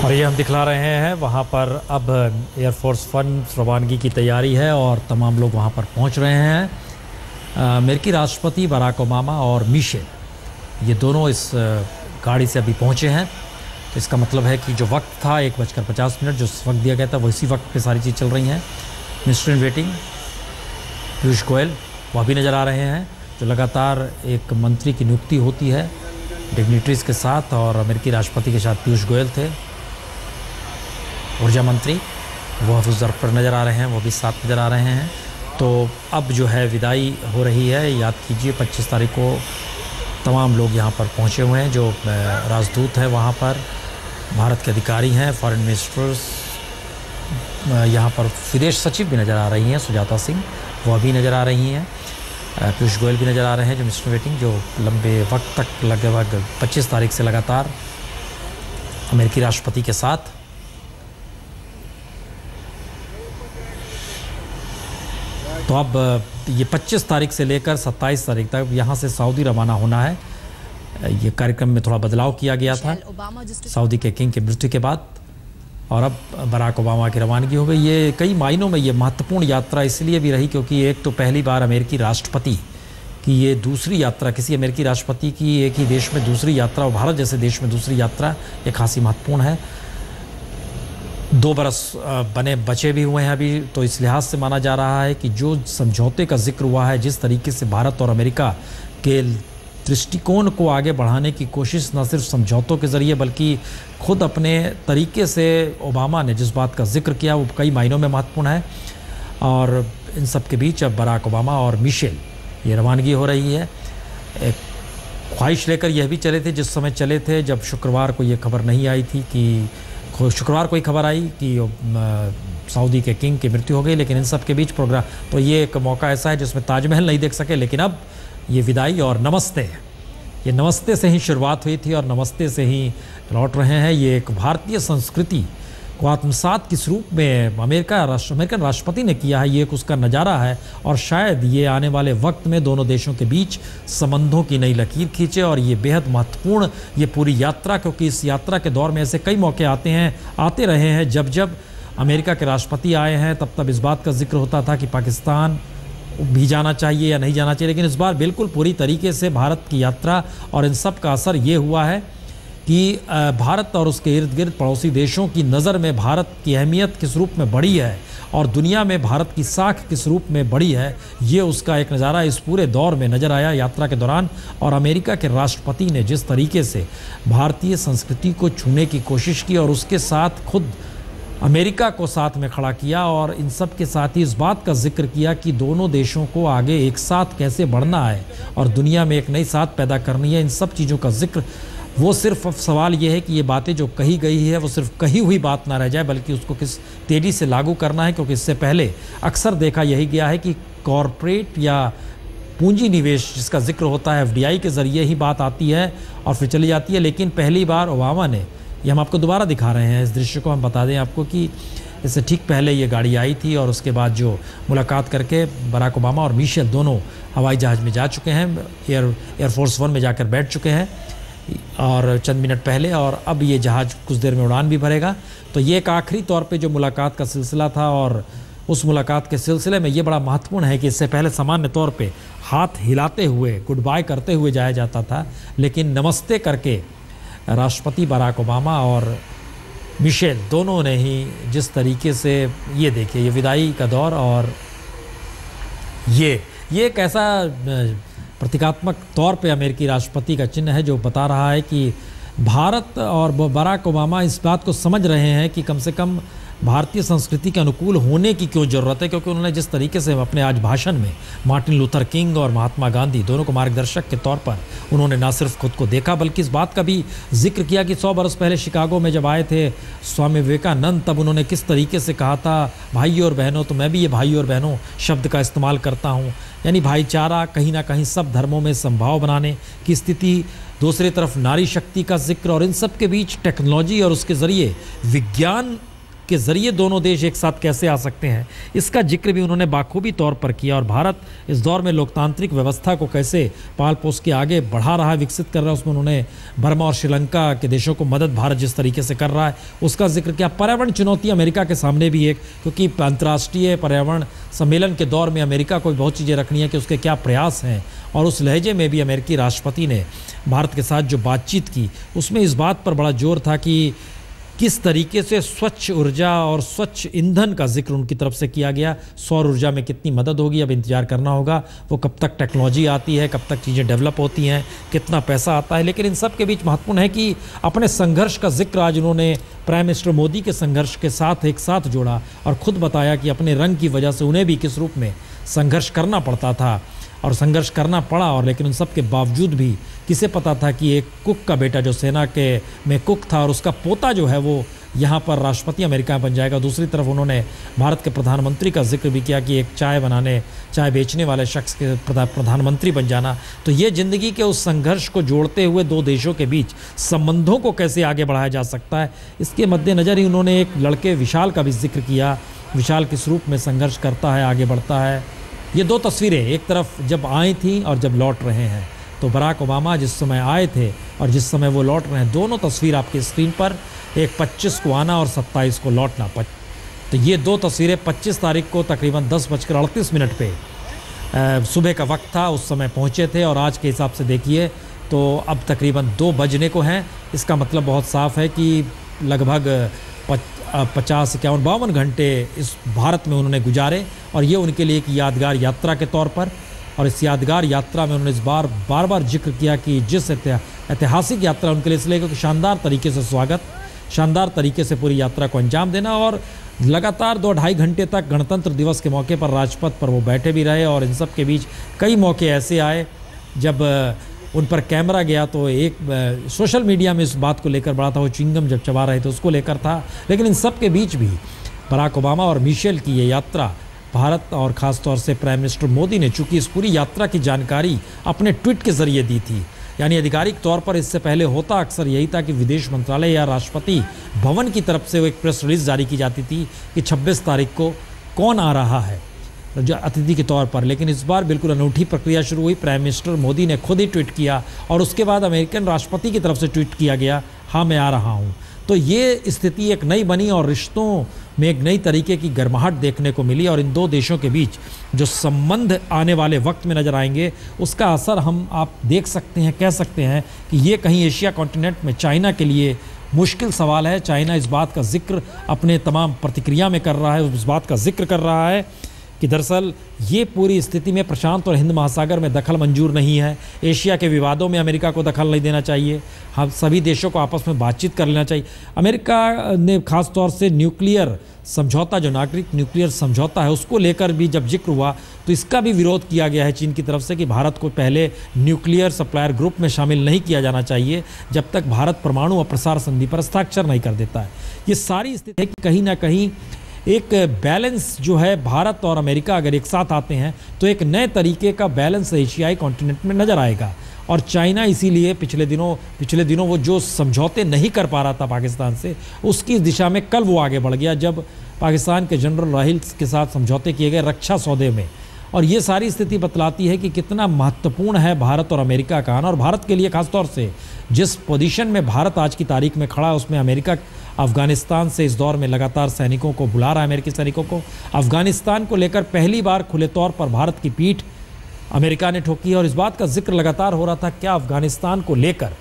और ये हम दिखला रहे हैं वहाँ पर अब एयरफोर्स वन रवानगी की तैयारी है और तमाम लोग वहाँ पर पहुँच रहे हैं। अमेरिकी राष्ट्रपति बराक ओबामा और मिशेल ये दोनों इस गाड़ी से अभी पहुँचे हैं। तो इसका मतलब है कि जो वक्त था 1:50 जो वक्त दिया गया था वही वक्त पे सारी चीज़ चल रही हैं। Minister in waiting Piyush Goyal वह भी नज़र आ रहे हैं, जो लगातार एक मंत्री की नियुक्ति होती है डिग्निटरीज के साथ, और अमेरिकी राष्ट्रपति के साथ पीयूष गोयल थे। ऊर्जा मंत्री वो उस ज़र्फ पर नज़र आ रहे हैं, वो भी साथ नज़र आ रहे हैं। तो अब जो है विदाई हो रही है। याद कीजिए 25 तारीख को तमाम लोग यहाँ पर पहुँचे हुए हैं, जो राजदूत हैं वहाँ पर, भारत के अधिकारी हैं, फॉरेन मिनिस्टर्स, यहाँ पर विदेश सचिव भी नज़र आ रही हैं, सुजाता सिंह वह भी नज़र आ रही हैं, पीयूष गोयल भी नज़र आ रहे हैं, जो मिनिस्टर वेटिंग जो लंबे वक्त तक लगभग 25 तारीख से लगातार अमेरिकी राष्ट्रपति के साथ। तो अब ये 25 तारीख से लेकर 27 तारीख तक यहाँ से सऊदी रवाना होना है। ये कार्यक्रम में थोड़ा बदलाव किया गया था सऊदी के किंग की मृत्यु के बाद, और अब बराक ओबामा की रवानगी हो गई। ये कई मायनों में ये महत्वपूर्ण यात्रा इसलिए भी रही क्योंकि एक तो पहली बार अमेरिकी राष्ट्रपति की ये दूसरी यात्रा, किसी अमेरिकी राष्ट्रपति की एक ही देश में दूसरी यात्रा, और भारत जैसे देश में दूसरी यात्रा ये खासी महत्वपूर्ण है। 2 बरस बचे भी हुए हैं अभी, तो इस लिहाज से माना जा रहा है कि जो समझौते का जिक्र हुआ है, जिस तरीके से भारत और अमेरिका के दृष्टिकोण को आगे बढ़ाने की कोशिश न सिर्फ समझौतों के ज़रिए बल्कि खुद अपने तरीके से ओबामा ने जिस बात का जिक्र किया वो कई मायनों में महत्वपूर्ण है। और इन सब के बीच अब बराक ओबामा और मिशेल ये रवानगी हो रही है। एक ख्वाहिश लेकर यह भी चले थे, जिस समय चले थे जब शुक्रवार को ये खबर नहीं आई थी कि शुक्रवार को ही खबर आई कि सऊदी के किंग की मृत्यु हो गई, लेकिन इन सब के बीच प्रोग्राम, तो ये एक मौका ऐसा है जिसमें ताजमहल नहीं देख सके, लेकिन अब ये विदाई और नमस्ते है। ये नमस्ते से ही शुरुआत हुई थी और नमस्ते से ही लौट रहे हैं। ये एक भारतीय संस्कृति को आत्मसात किस रूप में अमेरिकन राष्ट्रपति ने किया है, ये एक उसका नज़ारा है, और शायद ये आने वाले वक्त में दोनों देशों के बीच संबंधों की नई लकीर खींचे। और ये बेहद महत्वपूर्ण ये पूरी यात्रा, क्योंकि इस यात्रा के दौर में ऐसे कई मौके आते रहे हैं जब जब अमेरिका के राष्ट्रपति आए हैं तब इस बात का जिक्र होता था कि पाकिस्तान भी जाना चाहिए या नहीं जाना चाहिए, लेकिन इस बार बिल्कुल पूरी तरीके से भारत की यात्रा और इन सब का असर ये हुआ है कि भारत और उसके इर्द गिर्द पड़ोसी देशों की नज़र में भारत की अहमियत किस रूप में बढ़ी है और दुनिया में भारत की साख किस रूप में बढ़ी है, ये उसका एक नज़ारा इस पूरे दौर में नज़र आया यात्रा के दौरान। और अमेरिका के राष्ट्रपति ने जिस तरीके से भारतीय संस्कृति को छूने की कोशिश की और उसके साथ खुद अमेरिका को साथ में खड़ा किया, और इन सब के साथ ही इस बात का जिक्र किया कि दोनों देशों को आगे एक साथ कैसे बढ़ना है और दुनिया में एक नई साथ पैदा करनी है। इन सब चीज़ों का जिक्र, वो सिर्फ अब सवाल ये है कि ये बातें जो कही गई है वो सिर्फ कही हुई बात ना रह जाए, बल्कि उसको किस तेज़ी से लागू करना है। क्योंकि इससे पहले अक्सर देखा यही गया है कि कॉरपोरेट या पूंजी निवेश जिसका जिक्र होता है FDI के ज़रिए ही बात आती है और फिर चली जाती है। लेकिन पहली बार ओबामा ने, ये हम आपको दोबारा दिखा रहे हैं इस दृश्य को, हम बता दें आपको कि इससे ठीक पहले ये गाड़ी आई थी और उसके बाद जो मुलाकात करके बराक ओबामा और मिशेल दोनों हवाई जहाज़ में जा चुके हैं, एयरफोर्स वन में जाकर बैठ चुके हैं और चंद मिनट पहले, और अब ये जहाज़ कुछ देर में उड़ान भी भरेगा। तो ये एक आखिरी तौर पे जो मुलाकात का सिलसिला था, और उस मुलाकात के सिलसिले में ये बड़ा महत्वपूर्ण है कि इससे पहले सामान्य तौर पे हाथ हिलाते हुए गुड बाय करते हुए जाया जाता था, लेकिन नमस्ते करके राष्ट्रपति बराक ओबामा और मिशेल दोनों ने ही जिस तरीके से, ये देखिए ये विदाई का दौर, और ये एक ऐसा प्रतीकात्मक तौर पे अमेरिकी राष्ट्रपति का चिन्ह है जो बता रहा है कि भारत और बराक ओबामा इस बात को समझ रहे हैं कि कम से कम भारतीय संस्कृति के अनुकूल होने की क्यों ज़रूरत है। क्योंकि उन्होंने जिस तरीके से अपने आज भाषण में मार्टिन लूथर किंग और महात्मा गांधी दोनों को मार्गदर्शक के तौर पर उन्होंने न सिर्फ खुद को देखा बल्कि इस बात का भी जिक्र किया कि 100 बरस पहले शिकागो में जब आए थे स्वामी विवेकानंद, तब उन्होंने किस तरीके से कहा था भाइयों और बहनों। तो मैं भी ये भाइयों और बहनों शब्द का इस्तेमाल करता हूँ, यानी भाईचारा, कहीं ना कहीं सब धर्मों में संभाव बनाने की स्थिति, दूसरी तरफ नारी शक्ति का जिक्र, और इन सब के बीच टेक्नोलॉजी और उसके ज़रिए विज्ञान के ज़रिए दोनों देश एक साथ कैसे आ सकते हैं, इसका जिक्र भी उन्होंने बाखूबी तौर पर किया। और भारत इस दौर में लोकतांत्रिक व्यवस्था को कैसे पाल पोस के आगे बढ़ा रहा है, विकसित कर रहा है, उसमें उन्होंने बर्मा और श्रीलंका के देशों को मदद भारत जिस तरीके से कर रहा है उसका जिक्र किया। पर्यावरण चुनौती अमेरिका के सामने भी एक, क्योंकि अंतर्राष्ट्रीय पर्यावरण सम्मेलन के दौर में अमेरिका को बहुत चीज़ें रखनी है कि उसके क्या प्रयास हैं। और उस लहजे में भी अमेरिकी राष्ट्रपति ने भारत के साथ जो बातचीत की उसमें इस बात पर बड़ा जोर था कि किस तरीके से स्वच्छ ऊर्जा और स्वच्छ ईंधन का जिक्र उनकी तरफ से किया गया। सौर ऊर्जा में कितनी मदद होगी, अब इंतजार करना होगा वो कब तक टेक्नोलॉजी आती है, कब तक चीज़ें डेवलप होती हैं, कितना पैसा आता है। लेकिन इन सब के बीच महत्वपूर्ण है कि अपने संघर्ष का जिक्र आज उन्होंने प्राइम मिनिस्टर मोदी के संघर्ष के साथ एक साथ जोड़ा और ख़ुद बताया कि अपने रंग की वजह से उन्हें भी किस रूप में संघर्ष करना पड़ता था और संघर्ष करना पड़ा। और लेकिन उन सब के बावजूद भी किसे पता था कि एक कुक का बेटा जो सेना के में कुक था और उसका पोता जो है वो यहाँ पर राष्ट्रपति अमेरिका में बन जाएगा। दूसरी तरफ उन्होंने भारत के प्रधानमंत्री का जिक्र भी किया कि एक चाय बेचने वाले शख्स के प्रधानमंत्री बन जाना। तो ये ज़िंदगी के उस संघर्ष को जोड़ते हुए दो देशों के बीच संबंधों को कैसे आगे बढ़ाया जा सकता है, इसके मद्देनज़र ही उन्होंने एक लड़के विशाल का भी जिक्र किया। विशाल किस रूप में संघर्ष करता है, आगे बढ़ता है। ये दो तस्वीरें एक तरफ जब आई थी और जब लौट रहे हैं, तो बराक ओबामा जिस समय आए थे और जिस समय वो लौट रहे हैं, दोनों तस्वीर आपकी स्क्रीन पर, एक 25 को आना और 27 को लौटना। तो ये दो तस्वीरें 25 तारीख को तकरीबन 10:38 पे सुबह का वक्त था, उस समय पहुँचे थे। और आज के हिसाब से देखिए तो अब तकरीबन 2 बजने को हैं। इसका मतलब बहुत साफ़ है कि लगभग 50-51-52 घंटे इस भारत में उन्होंने गुजारे और ये उनके लिए एक यादगार यात्रा के तौर पर। और इस यादगार यात्रा में उन्होंने इस बार बार जिक्र किया कि जिस ऐतिहासिक यात्रा उनके लिए इसलिए कि शानदार तरीके से स्वागत, शानदार तरीके से पूरी यात्रा को अंजाम देना। और लगातार 2-2.5 घंटे तक गणतंत्र दिवस के मौके पर राजपथ पर वो बैठे भी रहे। और इन सब के बीच कई मौके ऐसे आए जब उन पर कैमरा गया तो एक सोशल मीडिया में इस बात को लेकर बड़ा था, वो च्युइंगम जब चबा रहे थे उसको लेकर था। लेकिन इन सब के बीच भी बराक ओबामा और मिशेल की ये यात्रा भारत और ख़ास तौर से प्राइम मिनिस्टर मोदी ने चूँकि इस पूरी यात्रा की जानकारी अपने ट्वीट के ज़रिए दी थी, यानी आधिकारिक तौर पर इससे पहले होता अक्सर यही था कि विदेश मंत्रालय या राष्ट्रपति भवन की तरफ से वो एक प्रेस रिलीज़ जारी की जाती थी कि 26 तारीख को कौन आ रहा है जो अतिथि के तौर पर। लेकिन इस बार बिल्कुल अनूठी प्रक्रिया शुरू हुई। प्राइम मिनिस्टर मोदी ने खुद ही ट्वीट किया और उसके बाद अमेरिकन राष्ट्रपति की तरफ से ट्वीट किया गया, हाँ मैं आ रहा हूँ। तो ये स्थिति एक नई बनी और रिश्तों में एक नई तरीके की गर्माहट देखने को मिली। और इन दो देशों के बीच जो संबंध आने वाले वक्त में नज़र आएंगे उसका असर आप देख सकते हैं, कह सकते हैं कि ये कहीं एशिया कॉन्टिनेंट में चाइना के लिए मुश्किल सवाल है। चाइना इस बात का जिक्र अपने तमाम प्रतिक्रिया में कर रहा है, उस बात का जिक्र कर रहा है कि दरअसल ये पूरी स्थिति में प्रशांत और हिंद महासागर में दखल मंजूर नहीं है। एशिया के विवादों में अमेरिका को दखल नहीं देना चाहिए। हम सभी देशों को आपस में बातचीत कर लेना चाहिए। अमेरिका ने खास तौर से न्यूक्लियर समझौता, जो नागरिक न्यूक्लियर समझौता है, उसको लेकर भी जब जिक्र हुआ तो इसका भी विरोध किया गया है चीन की तरफ से कि भारत को पहले न्यूक्लियर सप्लायर ग्रुप में शामिल नहीं किया जाना चाहिए जब तक भारत परमाणु अप्रसार संधि पर हस्ताक्षर नहीं कर देता है। ये सारी स्थिति है कि कहीं ना कहीं एक बैलेंस जो है, भारत और अमेरिका अगर एक साथ आते हैं तो एक नए तरीके का बैलेंस एशियाई कॉन्टिनेंट में नज़र आएगा। और चाइना इसीलिए पिछले दिनों वो जो समझौते नहीं कर पा रहा था पाकिस्तान से, उसकी दिशा में कल वो आगे बढ़ गया जब पाकिस्तान के जनरल राहिल्स के साथ समझौते किए गए रक्षा सौदे में। और ये सारी स्थिति बतलाती है कि कितना महत्वपूर्ण है भारत और अमेरिका का आना। और भारत के लिए खासतौर से जिस पोजीशन में भारत आज की तारीख में खड़ा है, उसमें अमेरिका अफ़गानिस्तान से इस दौर में लगातार सैनिकों को बुला रहा है, अमेरिकी सैनिकों को। अफ़गानिस्तान को लेकर पहली बार खुले तौर पर भारत की पीठ अमेरिका ने ठोकी है। और इस बात का जिक्र लगातार हो रहा था क्या अफ़गानिस्तान को लेकर,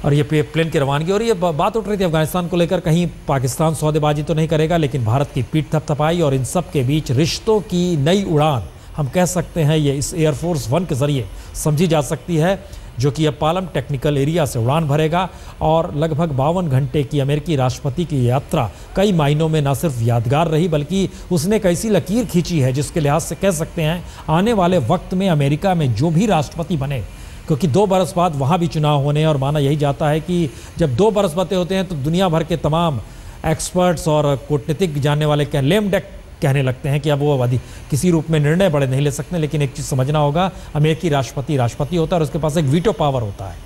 और ये प्लेन की रवानगी और ये बात उठ रही थी अफ़गानिस्तान को लेकर कहीं पाकिस्तान सौदेबाजी तो नहीं करेगा, लेकिन भारत की पीठ थपथपाई। और इन सब के बीच रिश्तों की नई उड़ान हम कह सकते हैं ये इस एयरफोर्स 1 के ज़रिए समझी जा सकती है, जो कि अब पालम टेक्निकल एरिया से उड़ान भरेगा। और लगभग 52 घंटे की अमेरिकी राष्ट्रपति की यात्रा कई मायनों में न सिर्फ यादगार रही, बल्कि उसने एक ऐसी लकीर खींची है जिसके लिहाज से कह सकते हैं आने वाले वक्त में अमेरिका में जो भी राष्ट्रपति बने, क्योंकि 2 बरस बाद वहाँ भी चुनाव होने, और माना यही जाता है कि जब 2 बरस बते होते हैं तो दुनिया भर के तमाम एक्सपर्ट्स और कूटनीतिज्ञ जानने वाले लेम डेक कहने लगते हैं कि अब वो किसी रूप में निर्णय बड़े नहीं ले सकते। लेकिन एक चीज़ समझना होगा, अमेरिकी राष्ट्रपति होता है और उसके पास एक वीटो पावर होता है।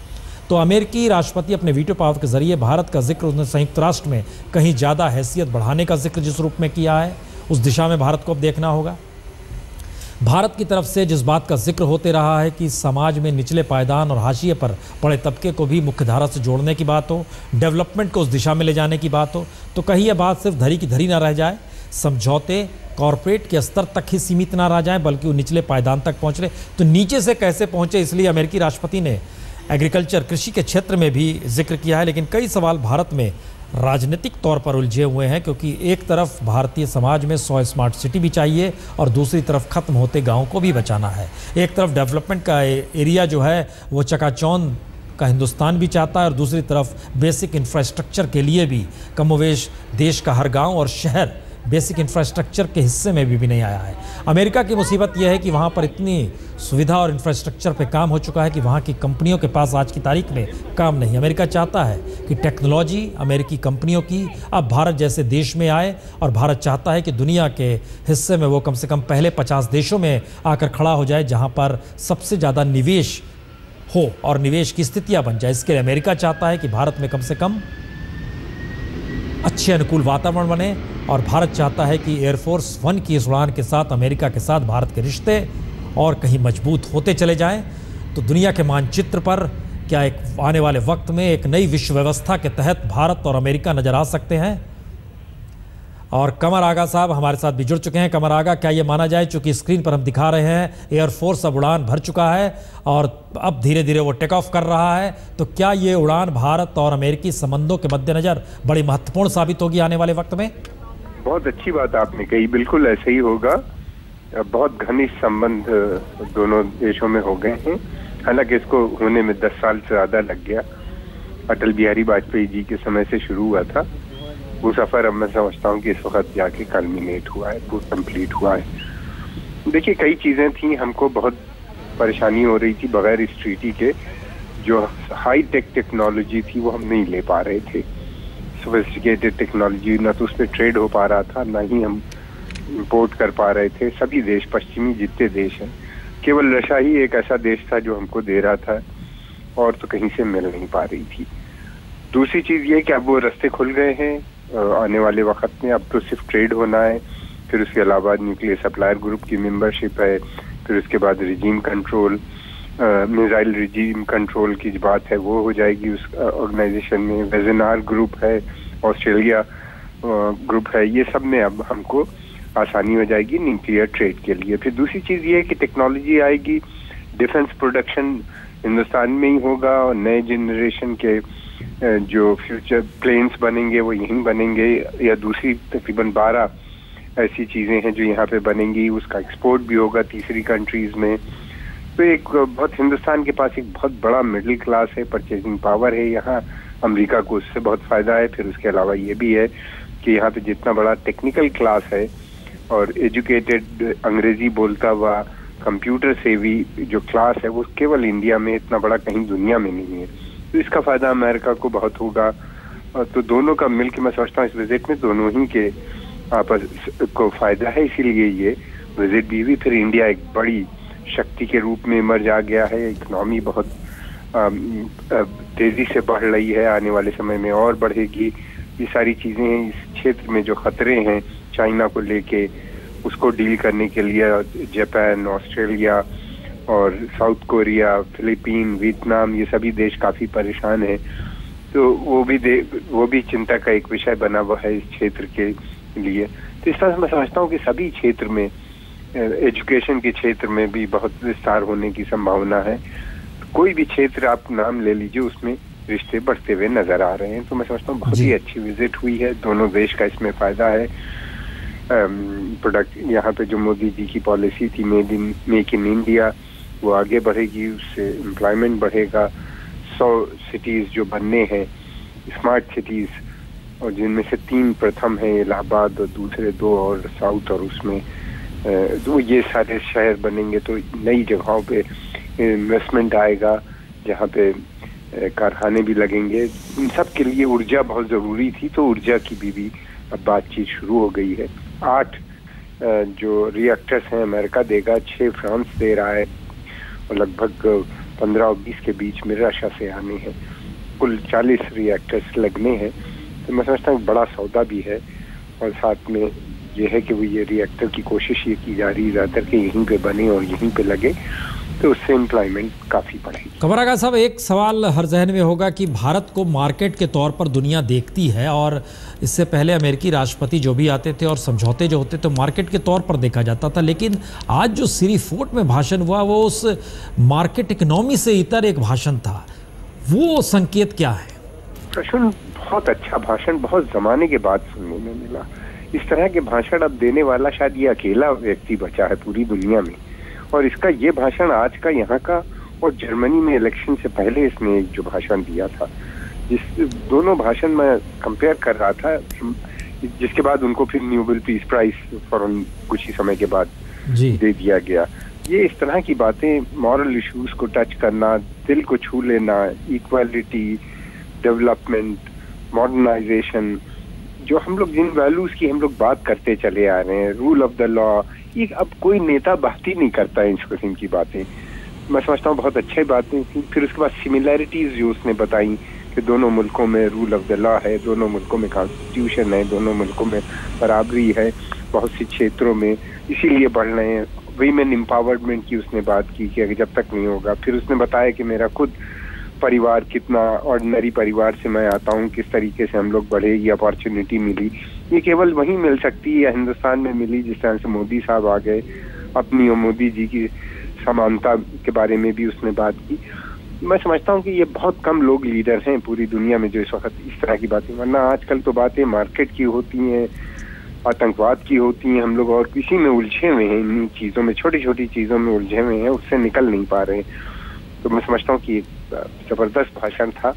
तो अमेरिकी राष्ट्रपति अपने वीटो पावर के जरिए भारत का जिक्र उसने संयुक्त राष्ट्र में कहीं ज़्यादा हैसियत बढ़ाने का जिक्र जिस रूप में किया है, उस दिशा में भारत को अब देखना होगा। भारत की तरफ से जिस बात का जिक्र होते रहा है कि समाज में निचले पायदान और हाशिए पर पड़े तबके को भी मुख्य धारा से जोड़ने की बात हो, डेवलपमेंट को उस दिशा में ले जाने की बात हो, तो कहीं यह बात सिर्फ धरी की धरी ना रह जाए, समझौते कॉरपोरेट के स्तर तक ही सीमित ना रह जाए, बल्कि वो निचले पायदान तक पहुँच रहे। तो नीचे से कैसे पहुँचे, इसलिए अमेरिकी राष्ट्रपति ने एग्रीकल्चर कृषि के क्षेत्र में भी जिक्र किया है। लेकिन कई सवाल भारत में राजनीतिक तौर पर उलझे हुए हैं, क्योंकि एक तरफ भारतीय समाज में 100 स्मार्ट सिटी भी चाहिए और दूसरी तरफ खत्म होते गाँव को भी बचाना है। एक तरफ डेवलपमेंट का एरिया जो है वो चकाचौंध का हिंदुस्तान भी चाहता है और दूसरी तरफ बेसिक इंफ्रास्ट्रक्चर के लिए भी कमोवेश देश का हर गाँव और शहर बेसिक इंफ्रास्ट्रक्चर के हिस्से में भी नहीं आया है। अमेरिका की मुसीबत यह है कि वहाँ पर इतनी सुविधा और इंफ्रास्ट्रक्चर पे काम हो चुका है कि वहाँ की कंपनियों के पास आज की तारीख में काम नहीं। अमेरिका चाहता है कि टेक्नोलॉजी अमेरिकी कंपनियों की अब भारत जैसे देश में आए और भारत चाहता है कि दुनिया के हिस्से में वो कम से कम पहले 50 देशों में आकर खड़ा हो जाए जहाँ पर सबसे ज़्यादा निवेश हो और निवेश की स्थितियाँ बन जाए। इसके लिए अमेरिका चाहता है कि भारत में कम से कम अच्छे अनुकूल वातावरण बने और भारत चाहता है कि एयरफोर्स 1 की इस उड़ान के साथ अमेरिका के साथ भारत के रिश्ते और कहीं मजबूत होते चले जाएं। तो दुनिया के मानचित्र पर क्या एक आने वाले वक्त में एक नई विश्व व्यवस्था के तहत भारत और अमेरिका नजर आ सकते हैं। और कमर आगा साहब हमारे साथ भी जुड़ चुके हैं। कमर आगा, क्या ये माना जाए, चूंकि स्क्रीन पर हम दिखा रहे हैं एयरफोर्स अब उड़ान भर चुका है और अब धीरे धीरे वो टेक ऑफ कर रहा है, तो क्या ये उड़ान भारत और अमेरिकी संबंधों के मद्देनजर बड़ी महत्वपूर्ण साबित होगी आने वाले वक्त में? बहुत अच्छी बात आपने कही, बिल्कुल ऐसे ही होगा। बहुत घनिष्ठ संबंध दोनों देशों में हो गए हैं। हालांकि इसको होने में 10 साल से ज्यादा लग गया। अटल बिहारी वाजपेयी जी के समय से शुरू हुआ था वो सफर। अब मैं समझता हूँ कि इस वक्त जाके कल्मिनेट हुआ है, वो कंप्लीट हुआ है। देखिए, कई चीजें थी, हमको बहुत परेशानी हो रही थी बगैर इस ट्रीटी के। जो हाई टेक टेक्नोलॉजी थी वो हम नहीं ले पा रहे थे। सोफिस्टिकेटेड टेक्नोलॉजी ना तो उस पर ट्रेड हो पा रहा था, ना ही हम इंपोर्ट कर पा रहे थे। सभी देश, पश्चिमी जितने देश हैं, केवल रशिया ही एक ऐसा देश था जो हमको दे रहा था और तो कहीं से मिल नहीं पा रही थी। दूसरी चीज ये कि अब वो रास्ते खुल गए हैं आने वाले वक्त में। अब तो सिर्फ ट्रेड होना है, फिर उसके अलावा न्यूक्लियर सप्लायर ग्रुप की मेंबरशिप है, फिर उसके बाद regime control, missile regime control की जो बात है वो हो जाएगी उस ऑर्गेनाइजेशन में। वेजनार ग्रुप है, ऑस्ट्रेलिया ग्रुप है, ये सब में अब हमको आसानी हो जाएगी न्यूक्लियर ट्रेड के लिए। फिर दूसरी चीज ये है कि टेक्नोलॉजी आएगी, डिफेंस प्रोडक्शन हिंदुस्तान में ही होगा और नए जनरेशन के जो फ्यूचर प्लेन्स बनेंगे वो यहीं बनेंगे, या दूसरी तकरीबन 12 ऐसी चीजें हैं जो यहाँ पे बनेंगी। उसका एक्सपोर्ट भी होगा तीसरी कंट्रीज में। तो एक बहुत, हिंदुस्तान के पास एक बहुत बड़ा मिडिल क्लास है, परचेजिंग पावर है यहाँ। अमेरिका को उससे बहुत फायदा है। फिर उसके अलावा ये भी है कि यहाँ पे जितना बड़ा टेक्निकल क्लास है और एजुकेटेड अंग्रेजी बोलता हुआ कंप्यूटर सेवी जो क्लास है वो केवल इंडिया में, इतना बड़ा कहीं दुनिया में नहीं है। तो इसका फायदा अमेरिका को बहुत होगा। तो दोनों का मिलकर मैं समझता हूँ इस विजिट में दोनों ही के आपस को फायदा है, इसीलिए ये विजिट भी। फिर इंडिया एक बड़ी शक्ति के रूप में इमर्ज आ गया है। इकोनॉमी बहुत तेजी से बढ़ रही है, आने वाले समय में और बढ़ेगी। ये सारी चीजें हैं। इस क्षेत्र में जो खतरे हैं चाइना को लेके, उसको डील करने के लिए जापान, ऑस्ट्रेलिया और साउथ कोरिया, फिलीपीन, वियतनाम, ये सभी देश काफी परेशान हैं। तो वो भी चिंता का एक विषय बना हुआ है इस क्षेत्र के लिए। तो इस तरह से मैं समझता हूँ कि सभी क्षेत्र में, एजुकेशन के क्षेत्र में भी बहुत विस्तार होने की संभावना है। कोई भी क्षेत्र आप नाम ले लीजिए, उसमें रिश्ते बढ़ते हुए नजर आ रहे हैं। तो मैं समझता हूँ बहुत ही अच्छी विजिट हुई है, दोनों देश का इसमें फायदा है। प्रोडक्ट यहाँ पे जो मोदी जी की पॉलिसी थी मेक इन इंडिया, वो आगे बढ़ेगी, उससे एम्प्लॉयमेंट बढ़ेगा। 100 सिटीज जो बनने हैं स्मार्ट सिटीज, और जिनमें से 3 प्रथम है इलाहाबाद और दूसरे 2 और साउथ, और उसमें तो ये सारे शहर बनेंगे। तो नई जगहों पे इन्वेस्टमेंट आएगा, जहाँ पे कारखाने भी लगेंगे। इन सब के लिए ऊर्जा बहुत जरूरी थी, तो ऊर्जा की भी अब बातचीत शुरू हो गई है। 8 जो रिएक्टर्स हैं अमेरिका देगा, 6 फ्रांस दे रहा है, और लगभग 15 और 20 के बीच में रशिया से आने हैं। कुल 40 रिएक्टर्स लगने हैं। तो मैं समझता हूँ बड़ा सौदा भी है, और साथ में ये है कि वो ये रिएक्टर की कोशिश ये की जा रही है ज़्यादातर कि यहीं पे बने और यहीं पे लगे, तो उससे एम्प्लॉयमेंट काफ़ी बढ़ेगी। कमर आगा साहब, एक सवाल हर जहन में होगा कि भारत को मार्केट के तौर पर दुनिया देखती है, और इससे पहले अमेरिकी राष्ट्रपति जो भी आते थे और समझौते जो होते तो मार्केट के तौर पर देखा जाता था, लेकिन आज जो सीरी फोर्ट में भाषण हुआ वो उस मार्केट इकोनॉमी से इतर एक भाषण था। वो संकेत क्या है? प्रश्न बहुत अच्छा भाषण, बहुत जमाने के बाद सुनने में मिला। इस तरह के भाषण अब देने वाला शायद ये अकेला व्यक्ति बचा है पूरी दुनिया में, और इसका ये भाषण आज का यहाँ का, और जर्मनी में इलेक्शन से पहले इसने जो भाषण दिया था, जिस दोनों भाषण में कंपेयर कर रहा था, जिसके बाद उनको फिर नोबेल पीस प्राइज फौरन कुछ ही समय के बाद दे दिया गया। ये इस तरह की बातें, मॉरल इश्यूज को टच करना, दिल को छू लेना, इक्वालिटी, डेवलपमेंट, मॉडर्नाइजेशन, जो हम लोग जिन वैल्यूज की हम लोग बात करते चले आ रहे हैं, रूल ऑफ द लॉ, ये अब कोई नेता बात ही नहीं करता है इस किस्म की बातें। मैं समझता हूँ बहुत अच्छी बातें थी। फिर उसके बाद सिमिलैरिटीज जो उसने बताई कि दोनों मुल्कों में रूल ऑफ द लॉ है, दोनों मुल्कों में कॉन्स्टिट्यूशन है, दोनों मुल्कों में बराबरी है बहुत से क्षेत्रों में, इसीलिए बढ़ रहे हैं। वीमेन एम्पावरमेंट की उसने बात की कि जब तक नहीं होगा। फिर उसने बताया कि मेरा खुद परिवार, कितना ऑर्डिनरी परिवार से मैं आता हूँ, किस तरीके से हम लोग बढ़े, ये अपॉर्चुनिटी मिली, ये केवल वहीं मिल सकती है, हिंदुस्तान में मिली जिस तरह से मोदी साहब आ गए। अपनी और मोदी जी की समानता के बारे में भी उसने बात की। मैं समझता हूँ कि ये बहुत कम लोग लीडर हैं पूरी दुनिया में जो इस वक्त इस तरह की बातें, वरना आजकल तो बातें मार्केट की होती हैं, आतंकवाद की होती हैं, हम लोग और किसी में उलझे हुए हैं, इन चीज़ों में, छोटी छोटी चीज़ों में उलझे हुए हैं, उससे निकल नहीं पा रहे। तो मैं समझता हूँ कि जबरदस्त भाषण था,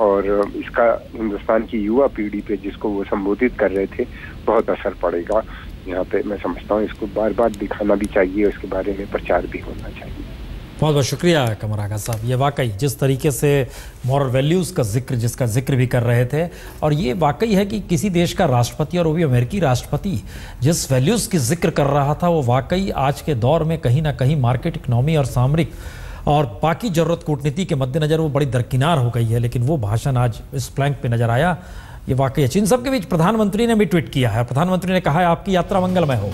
और इसका हिंदुस्तान की युवा पीढ़ी पे जिसको वो संबोधित कर रहे थे बहुत असर पड़ेगा यहाँ पे। मैं समझता हूँ इसको बार बार दिखाना भी चाहिए, उसके बारे में प्रचार भी होना चाहिए। बहुत बहुत शुक्रिया कमर आगा साहब। ये वाकई जिस तरीके से मॉरल वैल्यूज़ का जिसका जिक्र भी कर रहे थे, और ये वाकई है कि किसी देश का राष्ट्रपति, और वो भी अमेरिकी राष्ट्रपति, जिस वैल्यूज़ की जिक्र कर रहा था वो वाकई आज के दौर में कहीं ना कहीं मार्केट इकनॉमी और सामरिक और बाकी जरूरत कूटनीति के मद्देनज़र वो बड़ी दरकिनार हो गई है, लेकिन वो भाषण आज इस प्लैंक पे नजर आया। ये वाकई अच्छी। इन सब के बीच प्रधानमंत्री ने भी ट्वीट किया है। प्रधानमंत्री ने कहा है, आपकी यात्रा मंगलमय हो।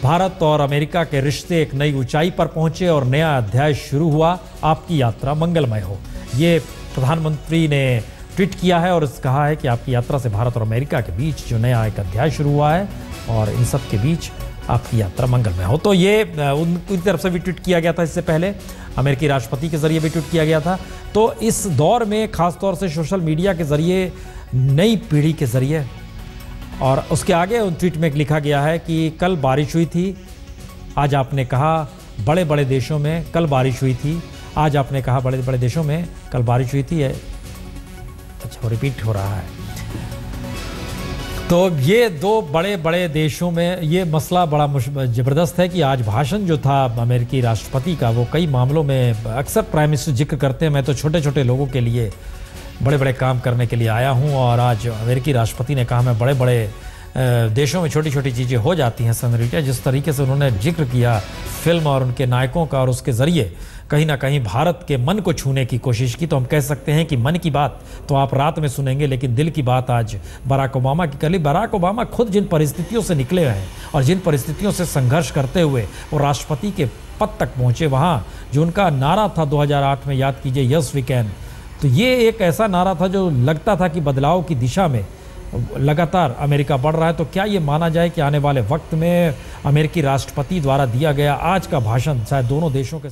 भारत और अमेरिका के रिश्ते एक नई ऊंचाई पर पहुंचे और नया अध्याय शुरू हुआ, आपकी यात्रा मंगलमय हो। ये प्रधानमंत्री ने ट्वीट किया है और कहा है कि आपकी यात्रा से भारत और अमेरिका के बीच जो नया एक अध्याय शुरू हुआ है, और इन सब के बीच आपकी यात्रा मंगलमय हो। तो ये उनकी तरफ से भी ट्वीट किया गया था, इससे पहले अमेरिकी राष्ट्रपति के जरिए भी ट्वीट किया गया था। तो इस दौर में खासतौर से सोशल मीडिया के जरिए, नई पीढ़ी के जरिए, और उसके आगे उन ट्वीट में लिखा गया है कि कल बारिश हुई थी, आज आपने कहा बड़े बड़े देशों में कल बारिश हुई थी, आज आपने कहा बड़े बड़े देशों में कल बारिश हुई थी। अच्छा, रिपीट हो रहा है। तो ये दो बड़े बड़े देशों में ये मसला बड़ा ज़बरदस्त है कि आज भाषण जो था अमेरिकी राष्ट्रपति का, वो कई मामलों में अक्सर प्राइम मिनिस्टर जिक्र करते हैं, मैं तो छोटे छोटे लोगों के लिए बड़े बड़े काम करने के लिए आया हूं, और आज अमेरिकी राष्ट्रपति ने कहा मैं बड़े बड़े देशों में छोटी छोटी चीज़ें हो जाती हैं। सनरीटा, जिस तरीके से उन्होंने जिक्र किया फिल्म और उनके नायकों का, और उसके ज़रिए कहीं ना कहीं भारत के मन को छूने की कोशिश की, तो हम कह सकते हैं कि मन की बात तो आप रात में सुनेंगे, लेकिन दिल की बात आज बराक ओबामा की कर ली। बराक ओबामा खुद जिन परिस्थितियों से निकले हैं और जिन परिस्थितियों से संघर्ष करते हुए वो राष्ट्रपति के पद तक पहुँचे, वहाँ जो उनका नारा था 2008 में, याद कीजिए, यस वी कैन, तो ये एक ऐसा नारा था जो लगता था कि बदलाव की दिशा में लगातार अमेरिका बढ़ रहा है। तो क्या ये माना जाए कि आने वाले वक्त में अमेरिकी राष्ट्रपति द्वारा दिया गया आज का भाषण शायद दोनों देशों के